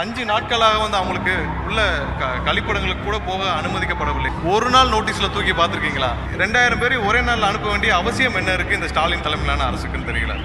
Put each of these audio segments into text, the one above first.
5 நாட்களாக வந்து அவங்களுக்கு உள்ள கழிப்பிடங்களுக்கு கூட போக அனுமதிக்கப்படவில்லை. ஒரு நாள் நோட்டீஸ்ல தூக்கி பார்த்துருக்கீங்களா? 2000 பேரை ஒரே நாள் அனுப்ப வேண்டிய அவசியம் என்ன இருக்கு இந்த ஸ்டாலின் தலைமையிலான அரசுக்குன்னு தெரியல.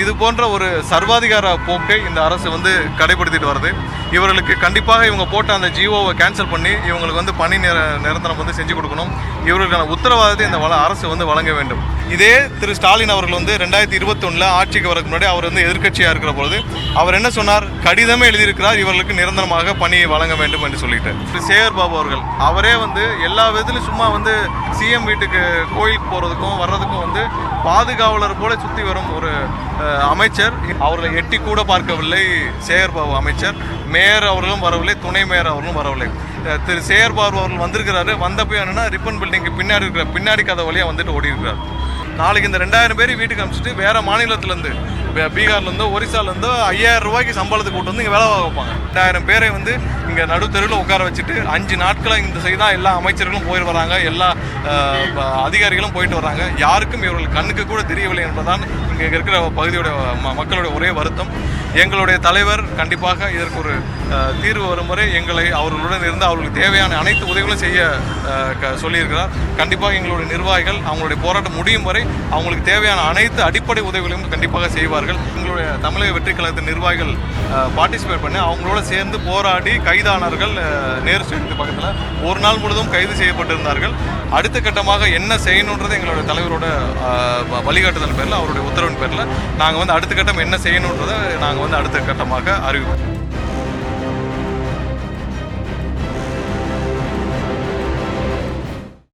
இது போன்ற ஒரு சர்வாதிகார போக்கை இந்த அரசு வந்து கடைபிடித்துட்டு வருது. இவர்களுக்கு கண்டிப்பாக இவங்க போட்ட அந்த ஜிஓவை கேன்சல் பண்ணி இவங்களுக்கு வந்து பணி நிரந்தரம் வந்து செஞ்சு கொடுக்கணும். இவர்களுக்கான உத்தரவாதத்தை இந்த அரசு வந்து வழங்க வேண்டும். இதே திரு ஸ்டாலின் அவர்கள் வந்து 2021 ஆட்சிக்கு வரக்கு முன்னாடி அவர் வந்து எதிர்க்கட்சியாக இருக்கிற பொழுது அவர் என்ன சொன்னார்? கடிதமே எழுதியிருக்கிறார், இவர்களுக்கு நிரந்தரமாக பணியை வழங்க வேண்டும் என்று சொல்லிட்டு. சேகர் பாபு அவர்கள் அவரே வந்து எல்லா விதத்திலும் சும்மா வந்து சிஎம் வீட்டுக்கு கோயிலுக்கு போகிறதுக்கும் வர்றதுக்கும் வந்து பாதுகாவலர் போல சுற்றி வரும் ஒரு அமைச்சர். அவர்களை எட்டி கூட பார்க்கவில்லை சேகர் பாபு அமைச்சர். மேயர் அவர்களும் வரவில்லை, துணை மேயர் அவர்களும் வரவில்லை. திரு சேகர் பாபு அவர்கள் வந்திருக்கிறாரு. வந்தப்போ என்னன்னா ரிப்பன் பில்டிங்க்கு பின்னாடி கதை வழியாக வந்துட்டு ஓடி இருக்கிறார். நாளைக்கு இந்த 2000 பேரை வீட்டுக்கு அனுப்பிச்சிட்டு வேற மாநிலத்திலேருந்து பீகார்லேருந்தோ ஒரிசாலேருந்தோ 5000 ரூபாய்க்கு சம்பளத்துக்கு கூட்டு வந்து இங்கே வேலை வைப்பாங்க. 2000 பேரை வந்து இங்கே நடுத்தெருவில் உட்கார வச்சுட்டு 5 நாட்களாக இந்த செய்தால் எல்லா அமைச்சர்களும் போயிட்டு வராங்க, எல்லா அதிகாரிகளும் போயிட்டு வராங்க. யாருக்கும் இவர்கள் கண்ணுக்கு கூட தெரியவில்லை என்பதுதான் இங்கே இருக்கிற பகுதியோட மக்களுடைய ஒரே வருத்தம். எங்களுடைய தலைவர் கண்டிப்பாக இதற்கு ஒரு தீர்வு வரும் வரை எங்களை அவர்களுடன் இருந்து அவர்களுக்கு தேவையான அனைத்து உதவிகளும் செய்ய சொல்லியிருக்கிறார். கண்டிப்பாக எங்களுடைய நிர்வாகிகள் அவங்களுடைய போராட்டம் முடியும் வரை அவங்களுக்கு தேவையான அனைத்து அடிப்படை உதவிகளையும் கண்டிப்பாக செய்வார்கள். எங்களுடைய தமிழக வெற்றி கழகத்தின் நிர்வாகிகள் பார்ட்டிசிபேட் பண்ணி அவங்களோட சேர்ந்து போராடி கைதானார்கள். நேரு ஸ்டேடியத்து பக்கத்தில் ஒரு நாள் முழுவதும் கைது செய்யப்பட்டிருந்தார்கள். அடுத்த கட்டமாக என்ன செய்யணுன்றது எங்களுடைய தலைவரோட வழிகாட்டுதல் பேரில் அவருடைய உத்தரவின் பேரில் நாங்கள் வந்து அடுத்த கட்டம் என்ன செய்யணுன்றதை நாங்கள் வந்து அடுத்த கட்டமாக அறிவிப்போம்.